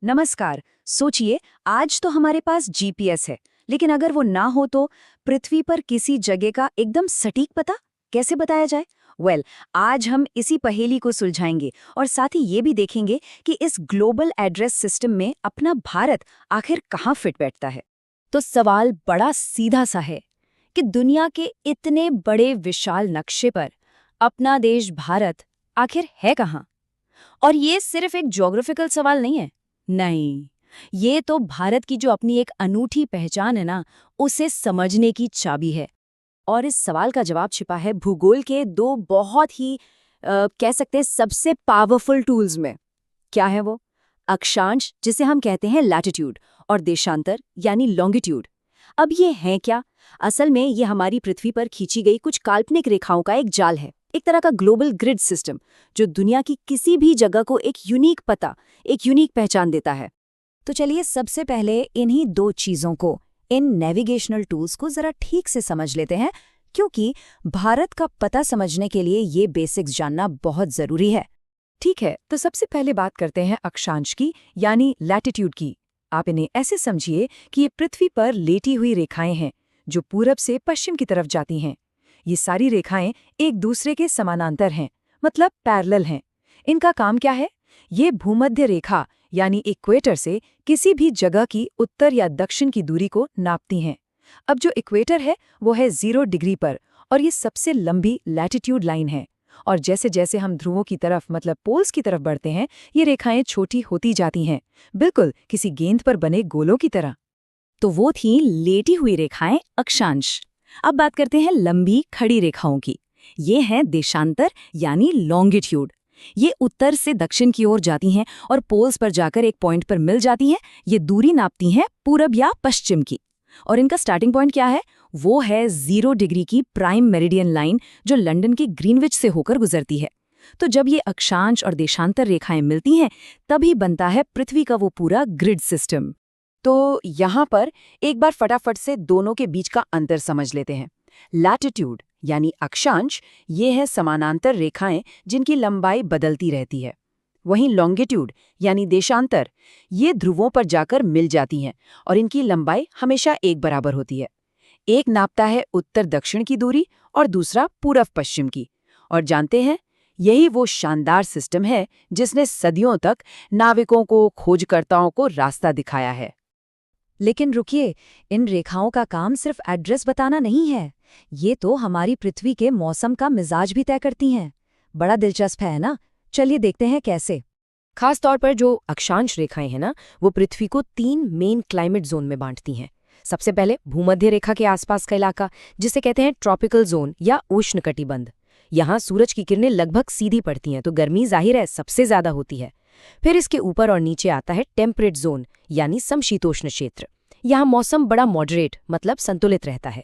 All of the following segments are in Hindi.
नमस्कार। सोचिए, आज तो हमारे पास जीपीएस है, लेकिन अगर वो ना हो तो पृथ्वी पर किसी जगह का एकदम सटीक पता कैसे बताया जाए? आज हम इसी पहेली को सुलझाएंगे और साथ ही ये भी देखेंगे कि इस ग्लोबल एड्रेस सिस्टम में अपना भारत आखिर कहाँ फिट बैठता है। तो सवाल बड़ा सीधा सा है कि दुनिया के इतने बड़े विशाल नक्शे पर अपना देश भारत आखिर है कहाँ? और ये सिर्फ एक ज्योग्राफिकल सवाल नहीं है। नहीं, ये तो भारत की जो अपनी एक अनूठी पहचान है ना, उसे समझने की चाबी है। और इस सवाल का जवाब छिपा है भूगोल के दो बहुत ही कह सकते हैं सबसे पावरफुल टूल्स में। क्या है वो? अक्षांश, जिसे हम कहते हैं लैटिट्यूड, और देशांतर यानी लॉन्गिट्यूड। अब ये हैं क्या? असल में ये हमारी पृथ्वी पर खींची गई कुछ काल्पनिक रेखाओं का एक जाल है, एक तरह का ग्लोबल ग्रिड सिस्टम, जो दुनिया की किसी भी जगह को एक यूनिक पता, एक यूनिक पहचान देता है। तो चलिए सबसे पहले इन्हीं दो चीजों को, इन नेविगेशनल टूल्स को जरा ठीक से समझ लेते हैं, क्योंकि भारत का पता समझने के लिए ये बेसिक्स जानना बहुत जरूरी है। ठीक है, तो सबसे पहले बात करते हैं अक्षांश की, यानी लैटिट्यूड की। आप इन्हें ऐसे समझिए कि ये पृथ्वी पर लेटी हुई रेखाएं हैं, जो पूरब से पश्चिम की तरफ जाती हैं। ये सारी रेखाएं एक दूसरे के समानांतर हैं, मतलब पैरेलल हैं। इनका काम क्या है? ये भूमध्य रेखा यानी इक्वेटर से किसी भी जगह की उत्तर या दक्षिण की दूरी को नापती हैं। अब जो इक्वेटर है वो है 0 डिग्री पर, और ये सबसे लंबी लैटिट्यूड लाइन है। और जैसे जैसे हम ध्रुवों की तरफ मतलब पोल्स की तरफ बढ़ते हैं, ये रेखाएं छोटी होती जाती हैं, बिल्कुल किसी गेंद पर बने गोलों की तरह। तो वो थी लेटी हुई रेखाएं, अक्षांश। अब बात करते हैं लंबी खड़ी रेखाओं की। ये हैं देशांतर यानी लॉन्गिट्यूड। ये उत्तर से दक्षिण की ओर जाती हैं और पोल्स पर जाकर एक पॉइंट पर मिल जाती हैं। ये दूरी नापती हैं पूरब या पश्चिम की। और इनका स्टार्टिंग पॉइंट क्या है? वो है 0 डिग्री की प्राइम मेरिडियन लाइन, जो लंदन के ग्रीनविच से होकर गुजरती है। तो जब ये अक्षांश और देशांतर रेखाएं मिलती हैं, तभी बनता है पृथ्वी का वो पूरा ग्रिड सिस्टम। तो यहाँ पर एक बार फटाफट से दोनों के बीच का अंतर समझ लेते हैं। लैटिट्यूड यानी अक्षांश, ये है समानांतर रेखाएं जिनकी लंबाई बदलती रहती है। वहीं लॉन्गिट्यूड यानी देशांतर, ये ध्रुवों पर जाकर मिल जाती हैं और इनकी लंबाई हमेशा एक बराबर होती है। एक नापता है उत्तर दक्षिण की दूरी और दूसरा पूरब पश्चिम की। और जानते हैं, यही वो शानदार सिस्टम है जिसने सदियों तक नाविकों को, खोजकर्ताओं को रास्ता दिखाया है। लेकिन रुकिए, इन रेखाओं का काम सिर्फ एड्रेस बताना नहीं है। ये तो हमारी पृथ्वी के मौसम का मिजाज भी तय करती हैं। बड़ा दिलचस्प है ना? चलिए देखते हैं कैसे। खास तौर पर जो अक्षांश रेखाएं हैं ना, वो पृथ्वी को 3 मेन क्लाइमेट जोन में बांटती हैं। सबसे पहले भूमध्य रेखा के आसपास का इलाका, जिसे कहते हैं ट्रॉपिकल जोन या उष्णकटिबंध। यहाँ सूरज की किरणें लगभग सीधी पड़ती हैं, तो गर्मी जाहिर है सबसे ज्यादा होती है। फिर इसके ऊपर और नीचे आता है टेम्परेट जोन यानी समशीतोष्ण क्षेत्र। यहाँ मौसम बड़ा मॉडरेट मतलब संतुलित रहता है।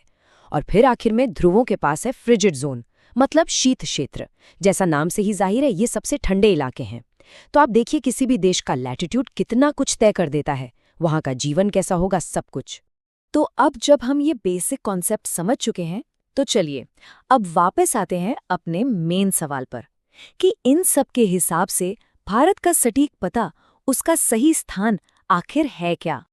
और फिर आखिर में ध्रुवों के पास है फ्रिजिड जोन मतलब शीत क्षेत्र। जैसा नाम से ही जाहिर है, ये सबसे ठंडे इलाके हैं। तो आप देखिए, किसी भी देश का लैटिट्यूड कितना कुछ तय कर देता है, वहाँ का जीवन कैसा होगा, सब कुछ। तो अब जब हम ये बेसिक कॉन्सेप्ट समझ चुके हैं, तो चलिए अब वापस आते हैं अपने मेन सवाल पर कि इन सब के हिसाब से भारत का सटीक पता, उसका सही स्थान आखिर है क्या?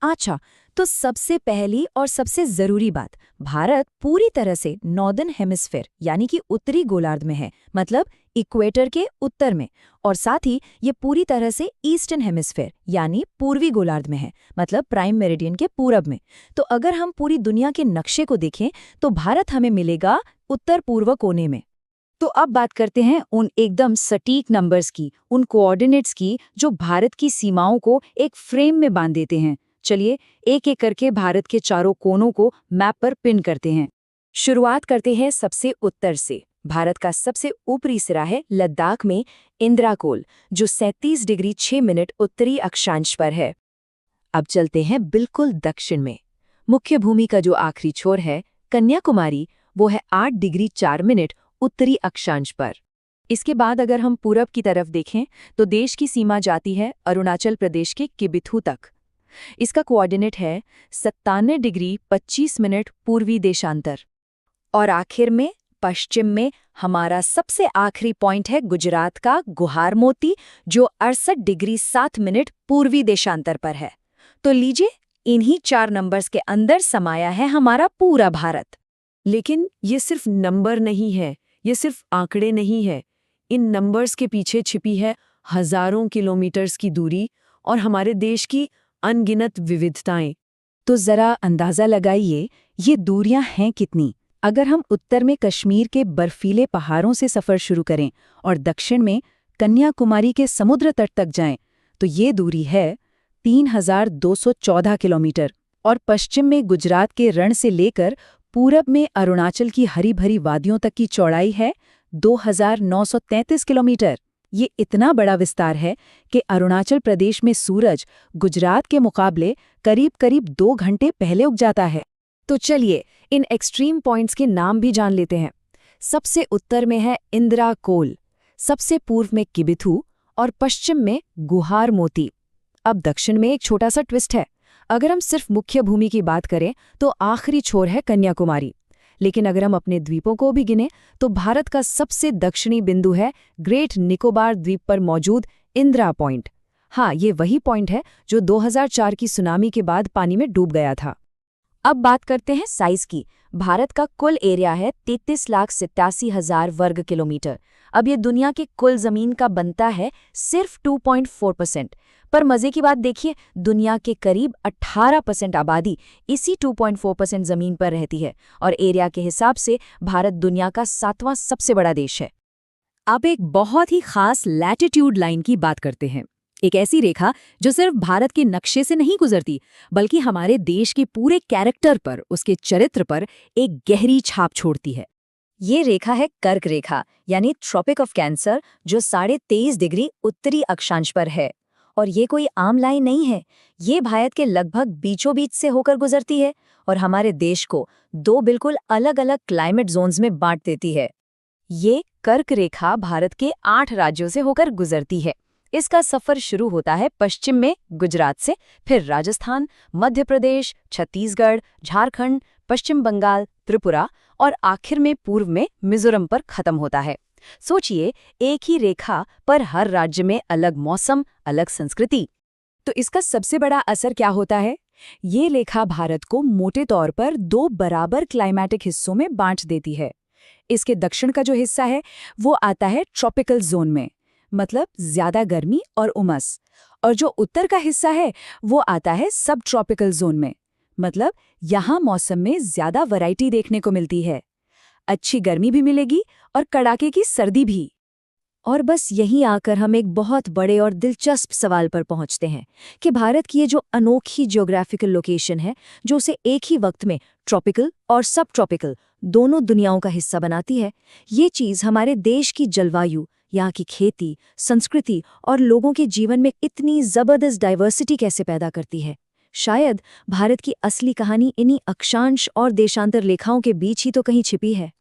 अच्छा, तो सबसे पहली और सबसे जरूरी बात, भारत पूरी तरह से नॉर्दर्न हेमिस्फेयर यानी कि उत्तरी गोलार्ध में है, मतलब इक्वेटर के उत्तर में। और साथ ही ये पूरी तरह से ईस्टर्न हेमिस्फेयर यानी पूर्वी गोलार्ध में है, मतलब प्राइम मेरिडियन के पूरब में। तो अगर हम पूरी दुनिया के नक्शे को देखें तो भारत हमें मिलेगा उत्तर पूर्व कोने में। तो अब बात करते हैं उन एकदम सटीक नंबर्स की, उन कोऑर्डिनेट्स की, जो भारत की सीमाओं को एक फ्रेम में बांध देते हैं। चलिए एक एक करके भारत के चारों कोनों को मैप पर पिन करते हैं। शुरुआत करते हैं सबसे उत्तर से। भारत का सबसे ऊपरी सिरा है लद्दाख में इंद्राकोल, जो 37 डिग्री 6 मिनट उत्तरी अक्षांश पर है। अब चलते हैं बिल्कुल दक्षिण में। मुख्य भूमि का जो आखिरी छोर है कन्याकुमारी, वो है 8 डिग्री 4 मिनट उत्तरी अक्षांश पर। इसके बाद अगर हम पूरब की तरफ देखें तो देश की सीमा जाती है अरुणाचल प्रदेश के किबिथु तक। इसका कोऑर्डिनेट है 97 डिग्री 25 मिनट पूर्वी देशांतर। और आखिर में पश्चिम में हमारा सबसे आखिरी पॉइंट है गुजरात का गुहार मोती, जो 68 डिग्री 7 मिनट पूर्वी देशांतर पर है। तो लीजिए, इन्हीं 4 नंबर्स के अंदर समाया है हमारा पूरा भारत। लेकिन ये सिर्फ नंबर नहीं है, ये सिर्फ आंकड़े नहीं है। इन नंबर्स के पीछे छिपी है हजारों किलोमीटर्स की दूरी और हमारे देश की अनगिनत विविधताएं। तो जरा अंदाजा लगाइए, ये दूरियां हैं कितनी। अगर हम उत्तर में कश्मीर के बर्फीले पहाड़ों से सफ़र शुरू करें और दक्षिण में कन्याकुमारी के समुद्र तट तक जाएं, तो ये दूरी है 3214 किलोमीटर। और पश्चिम में गुजरात के रण से लेकर पूरब में अरुणाचल की हरी भरी वादियों तक की चौड़ाई है 2933 किलोमीटर। ये इतना बड़ा विस्तार है कि अरुणाचल प्रदेश में सूरज गुजरात के मुकाबले करीब 2 घंटे पहले उग जाता है। तो चलिए, इन एक्सट्रीम पॉइंट्स के नाम भी जान लेते हैं। सबसे उत्तर में है इंदिरा कोल, सबसे पूर्व में किबिथू और पश्चिम में गुहार मोती। अब दक्षिण में एक छोटा सा ट्विस्ट है। अगर हम सिर्फ मुख्य भूमि की बात करें तो आखिरी छोर है कन्याकुमारी। लेकिन अगर हम अपने द्वीपों को भी गिने तो भारत का सबसे दक्षिणी बिंदु है ग्रेट निकोबार द्वीप पर मौजूद इंदिरा पॉइंट। हाँ, ये वही पॉइंट है जो 2004 की सुनामी के बाद पानी में डूब गया था। अब बात करते हैं साइज की। भारत का कुल एरिया है 33,87,000 वर्ग किलोमीटर। अब ये दुनिया की कुल जमीन का बनता है सिर्फ 2.4%। पर मजे की बात देखिए, दुनिया के करीब 18% आबादी इसी 2.4% जमीन पर रहती है और एरिया के हिसाब से भारत दुनिया का 7वां सबसे बड़ा देश है। अब एक बहुत ही खास लैटिट्यूड लाइन की बात करते हैं। एक ऐसी रेखा जो सिर्फ भारत के नक्शे से नहीं गुजरती, बल्कि हमारे देश के पूरे कैरेक्टर पर, उसके चरित्र पर एक गहरी छाप छोड़ती है। ये रेखा है कर्क रेखा, यानी ट्रॉपिक ऑफ कैंसर, जो 23.5 डिग्री उत्तरी अक्षांश पर है। और ये कोई आम लाइन नहीं है, ये भारत के लगभग बीचों बीच से होकर गुजरती है और हमारे देश को 2 बिल्कुल अलग अलग क्लाइमेट जोन्स में बांट देती है। ये कर्क रेखा भारत के 8 राज्यों से होकर गुजरती है। इसका सफर शुरू होता है पश्चिम में गुजरात से, फिर राजस्थान, मध्य प्रदेश, छत्तीसगढ़, झारखंड, पश्चिम बंगाल, त्रिपुरा और आखिर में पूर्व में मिजोरम पर खत्म होता है। सोचिए, एक ही रेखा पर हर राज्य में अलग मौसम, अलग संस्कृति। तो इसका सबसे बड़ा असर क्या होता है? ये रेखा भारत को मोटे तौर पर 2 बराबर क्लाइमेटिक हिस्सों में बांट देती है। इसके दक्षिण का जो हिस्सा है वो आता है ट्रॉपिकल जोन में, मतलब ज्यादा गर्मी और उमस, और जो उत्तर का हिस्सा है वो आता है सब ट्रॉपिकल जोन में, मतलब यहाँ मौसम में ज्यादा वैरायटी देखने को मिलती है। अच्छी गर्मी भी मिलेगी और कड़ाके की सर्दी भी। और बस यहीं आकर हम एक बहुत बड़े और दिलचस्प सवाल पर पहुंचते हैं कि भारत की ये जो अनोखी ज्योग्राफिकल लोकेशन है, जो उसे एक ही वक्त में ट्रॉपिकल और सब ट्रॉपिकल दोनों दुनियाओं का हिस्सा बनाती है, ये चीज़ हमारे देश की जलवायु, यहाँ की खेती, संस्कृति और लोगों के जीवन में इतनी ज़बरदस्त डाइवर्सिटी कैसे पैदा करती है। शायद भारत की असली कहानी इन्हीं अक्षांश और देशांतर रेखाओं के बीच ही तो कहीं छिपी है।